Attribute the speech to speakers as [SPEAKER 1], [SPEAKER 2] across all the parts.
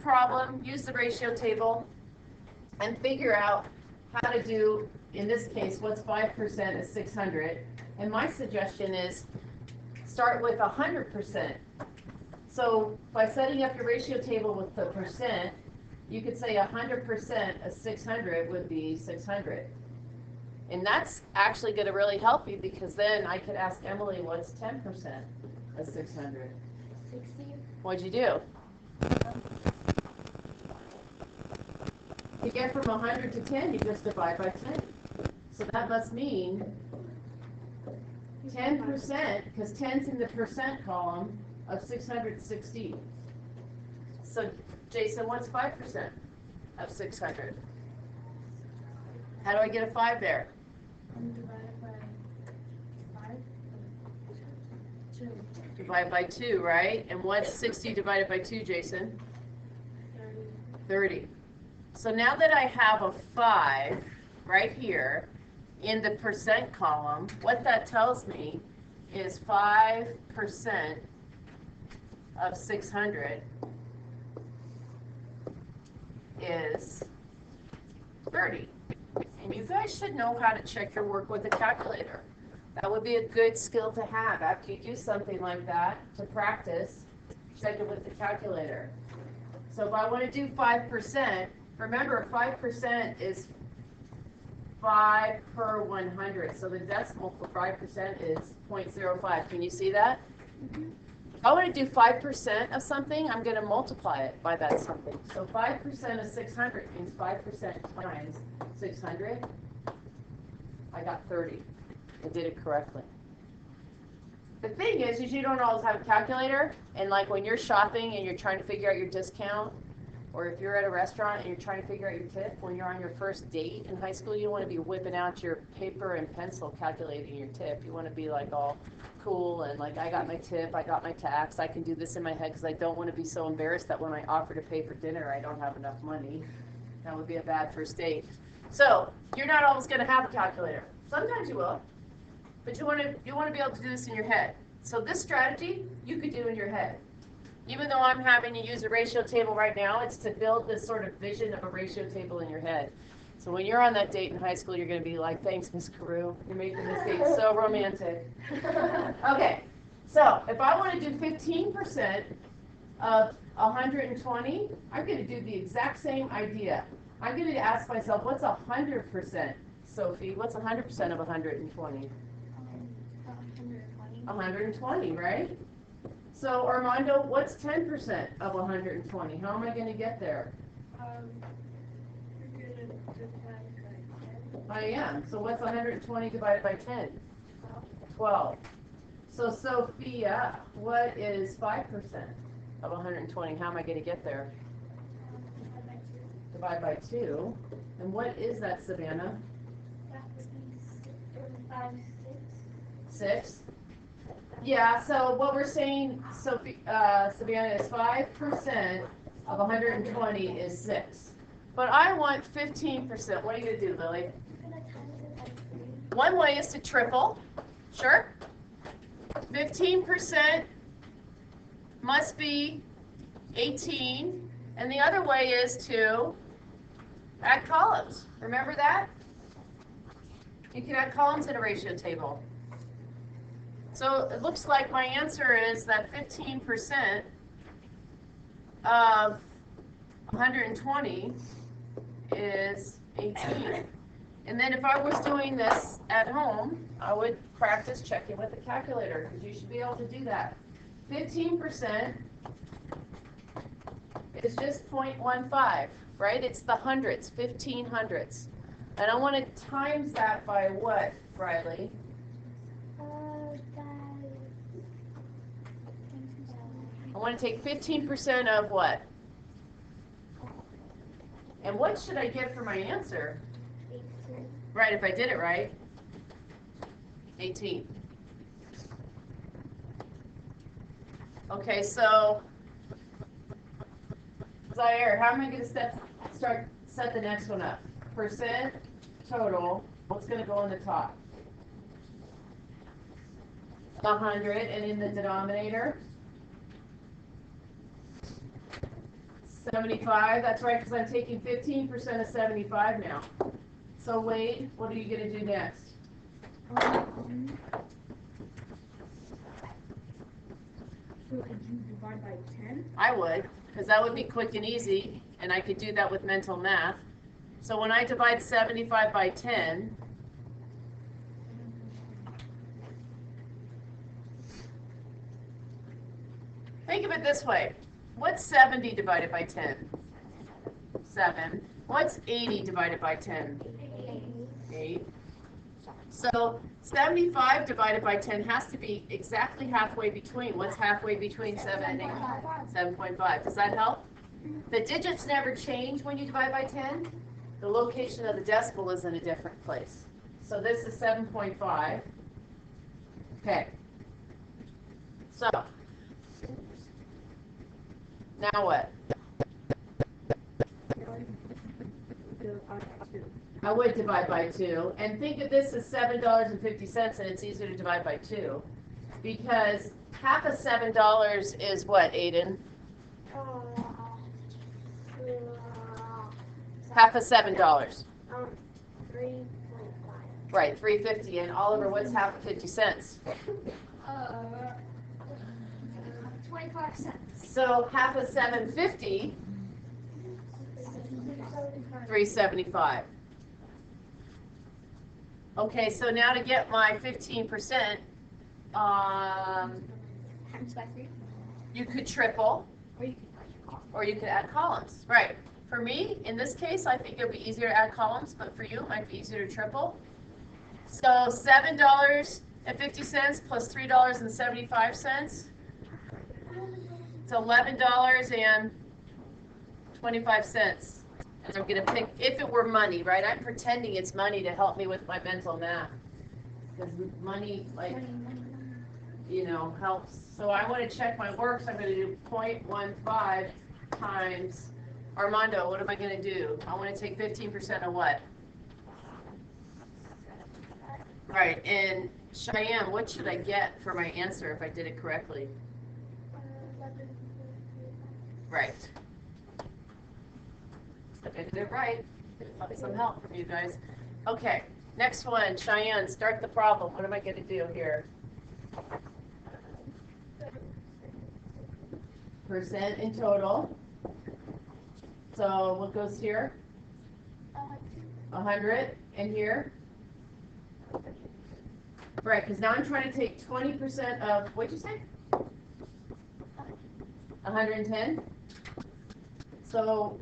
[SPEAKER 1] problem, use the ratio table, and figure out how to do, in this case, what's 5% is 600. And my suggestion is start with 100%. So by setting up your ratio table with the percent, you could say 100% of 600 would be 600. And that's actually going to really help you, because then I could ask Emily, what's 10% of 600?
[SPEAKER 2] 60.
[SPEAKER 1] What'd you do? To get from 100 to 10, you just divide by 10. So that must mean 10%, because 10's in the percent column, of 660. So, Jason, what's 5% of 600? How do I get a 5 there?
[SPEAKER 2] Divided by 5. 2.
[SPEAKER 1] Divide by 2, right? And what's 60 divided by 2, Jason? 30. So now that I have a 5 right here in the percent column, what that tells me is 5% of 600 is 30. And you guys should know how to check your work with a calculator. That would be a good skill to have after you do something like that, to practice, check it with the calculator. So if I want to do 5%, remember 5% is 5 per 100. So the decimal for 5% is 0.05. Can you see that?
[SPEAKER 2] Mm-hmm.
[SPEAKER 1] If I want to do 5% of something, I'm going to multiply it by that something. So 5% of 600 means 5% times 600. I got 30. I did it correctly. The thing is you don't always have a calculator, and like when you're shopping and you're trying to figure out your discount, or if you're at a restaurant and you're trying to figure out your tip, when you're on your first date in high school, you don't want to be whipping out your paper and pencil calculating your tip. You want to be like all cool and like, I got my tip, I got my tax, I can do this in my head, because I don't want to be so embarrassed that when I offer to pay for dinner, I don't have enough money. That would be a bad first date. So you're not always going to have a calculator. Sometimes you will, but you want to be able to do this in your head. So this strategy you could do in your head. Even though I'm having to use a ratio table right now, it's to build this sort of vision of a ratio table in your head. So when you're on that date in high school, you're going to be like, thanks, Miss Carew. You're making this date so romantic. Okay, so if I want to do 15% of 120, I'm going to do the exact same idea. I'm going to ask myself, what's 100%? Sophie, what's 100% of 120? 120, right? So Armando, what's 10% of 120? How am I going to get there?
[SPEAKER 2] You're going to divide by 10.
[SPEAKER 1] I am. So what's 120 divided by 10? 12. So Sophia, what is 5% of 120? How am I going to get there? Divide by 2. And what is that, Savannah?
[SPEAKER 2] That would be 5, 6.
[SPEAKER 1] 6? Yeah, so what we're saying, Savannah, is 5% of 120 is 6. But I want 15%. What are you going to do, Lily?
[SPEAKER 2] I'm going to times it by 3.
[SPEAKER 1] One way is to triple. Sure. 15% must be 18. And the other way is to add columns. Remember that? You can add columns in a ratio table. So it looks like my answer is that 15% of 120 is 18. And then if I was doing this at home, I would practice checking with the calculator, because you should be able to do that. 15% is just 0.15, right? It's the hundreds, 15 hundredths. And I want to times that by what, Riley? I want to take 15% of what? And what should I get for my answer?
[SPEAKER 2] 18.
[SPEAKER 1] Right, if I did it right. 18. Okay, so Zaire, how am I going to set the next one up? Percent total. What's going to go on the top? 100, and in the denominator? 75, that's right, because I'm taking 15% of 75 now. So Wade, what are you gonna do next?
[SPEAKER 2] So could you divide by 10?
[SPEAKER 1] I would, because that would be quick and easy, and I could do that with mental math. So when I divide 75 by 10, think of it this way. What's 70 divided by 10? 7. What's 80 divided by 10? 8. So 75 divided by 10 has to be exactly halfway between. What's halfway between 7 and 8? 7.5. Does that help? The digits never change when you divide by 10. The location of the decimal is in a different place. So this is 7.5. Okay. So, now what? I would divide by 2. And think of this as $7.50, and it's easier to divide by 2. Because half of $7 is what, Aiden? Half of $7.
[SPEAKER 2] 3.5.
[SPEAKER 1] Right, $3.50. And Oliver, what's half of 50 cents?
[SPEAKER 2] 25 cents.
[SPEAKER 1] So half of $7.50, $3.75. Okay, so now to get my 15%,
[SPEAKER 2] Times by 3.
[SPEAKER 1] you could triple, or you could add columns. Right. For me, in this case, I think it would be easier to add columns, but for you, it might be easier to triple. So $7.50 plus $3.75. It's $11.25. And I'm going to pick, if it were money, right? I'm pretending it's money to help me with my mental math. Because money, like, you know, helps. So I want to check my work, so I'm going to do 0.15 times, Armando, what am I going to do? I want to take 15% of what? Right, and Cheyenne, what should I get for my answer if I did it correctly? Right. If I did it right, get some help from you guys. Okay, next one, Cheyenne, start the problem. What am I going to do here? Percent in total. So what goes here? 100, and here? Right, because now I'm trying to take 20% of, what'd you say? 110? So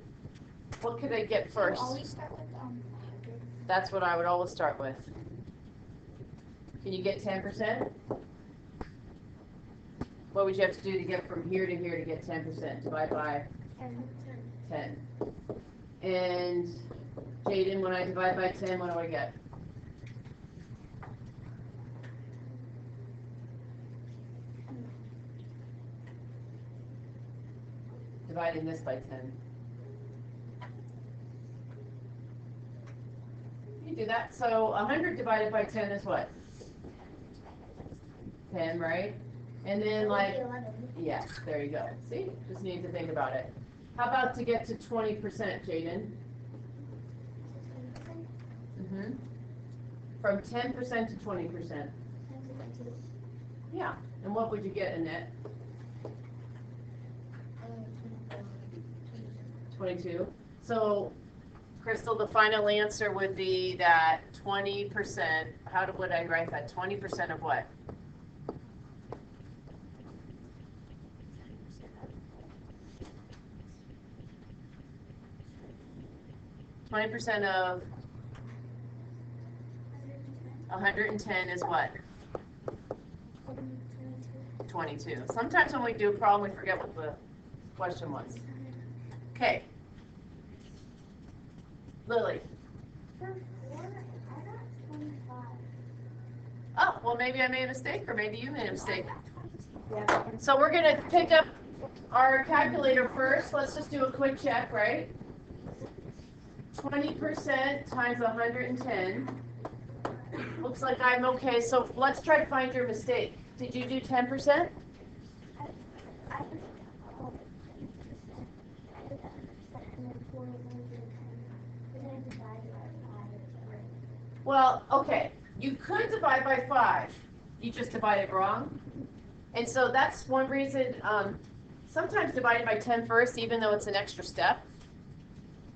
[SPEAKER 1] what could I get first?
[SPEAKER 2] Always start with 100.
[SPEAKER 1] That's what I would always start with. Can you get 10%? What would you have to do to get from here to here to get 10%? Divide by 10. And Jaden, when I divide by 10, what do I get? Dividing this by 10. You do that. So 100 divided by 10 is what? 10, right? And then like, yes, there you go. See? Just need to think about it. How about to get to 20%, Jaden? From 10% to 20%. Yeah. And what would you get, Annette? 22. So, Crystal, the final answer would be that 20%. Would I write that? 20% of what? $20 of 110 is what? 22. Sometimes when we do a problem, we forget what the question was. Okay. Lily. Oh, well, maybe I made a mistake, or maybe you made a mistake. So we're going to pick up our calculator first. Let's just do a quick check, right? 20% times 110. Looks like I'm okay. So let's try to find your mistake. Did you do 10%? Well, okay, you could divide by 5, you just divided wrong. And so that's one reason, sometimes dividing by 10 first, even though it's an extra step,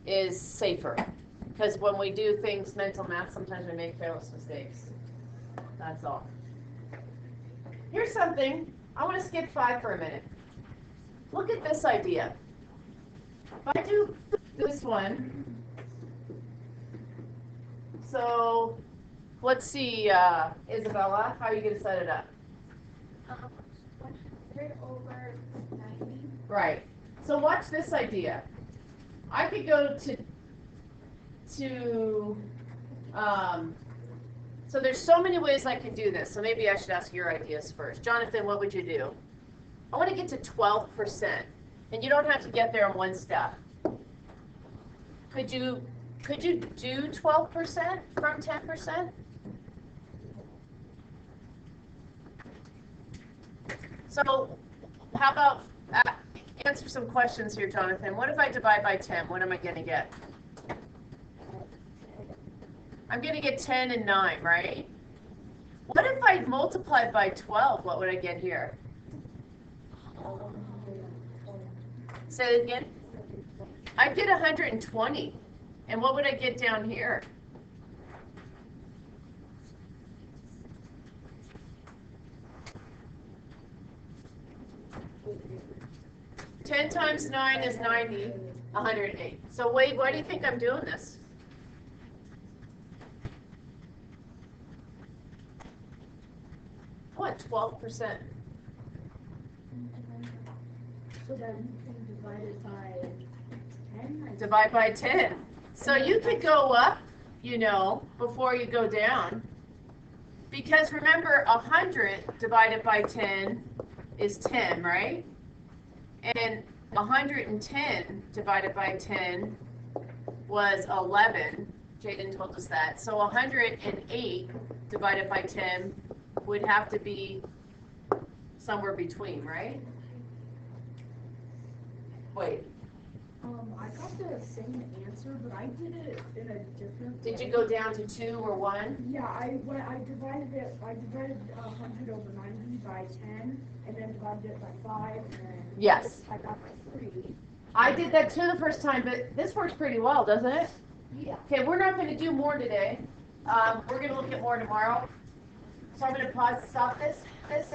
[SPEAKER 1] is safer. Because when we do things, mental math, sometimes we make careless mistakes. That's all. Here's something, I want to skip 5 for a minute. Look at this idea. If I do this one, so let's see, Isabella, how are you going to set it up?
[SPEAKER 2] 100 over 90.
[SPEAKER 1] Right. So watch this idea. I could go so there's so many ways I can do this. So maybe I should ask your ideas first. Jonathan, what would you do? I want to get to 12%. And you don't have to get there in one step. Could you do 12% from 10%? So how about answer some questions here, Jonathan. What if I divide by 10? What am I going to get? I'm going to get 10 and 9, right? What if I multiplied by 12? What would I get here? Say it again. I'd get 120. And what would I get down here? Ten times 9 is 90, 108. So Wade, why do you think I'm doing this? What, 12%?
[SPEAKER 2] So then you can divide it by 10.
[SPEAKER 1] Divide by 10. So you could go up, before you go down. Because remember, 100 divided by 10 is 10, right? And 110 divided by 10 was 11. Jaden told us that. So 108 divided by 10 would have to be somewhere between, right? Wait.
[SPEAKER 2] I got the same answer, but I did it in a different way.
[SPEAKER 1] Did you go down to 2 or 1?
[SPEAKER 2] Yeah, I divided 100 over 90 by 10, and then divided it by 5, and then
[SPEAKER 1] Yes.
[SPEAKER 2] I got 3.
[SPEAKER 1] I did that too the first time, but this works pretty well, doesn't it?
[SPEAKER 2] Yeah.
[SPEAKER 1] Okay, we're not going to do more today. We're going to look at more tomorrow. So I'm going to stop this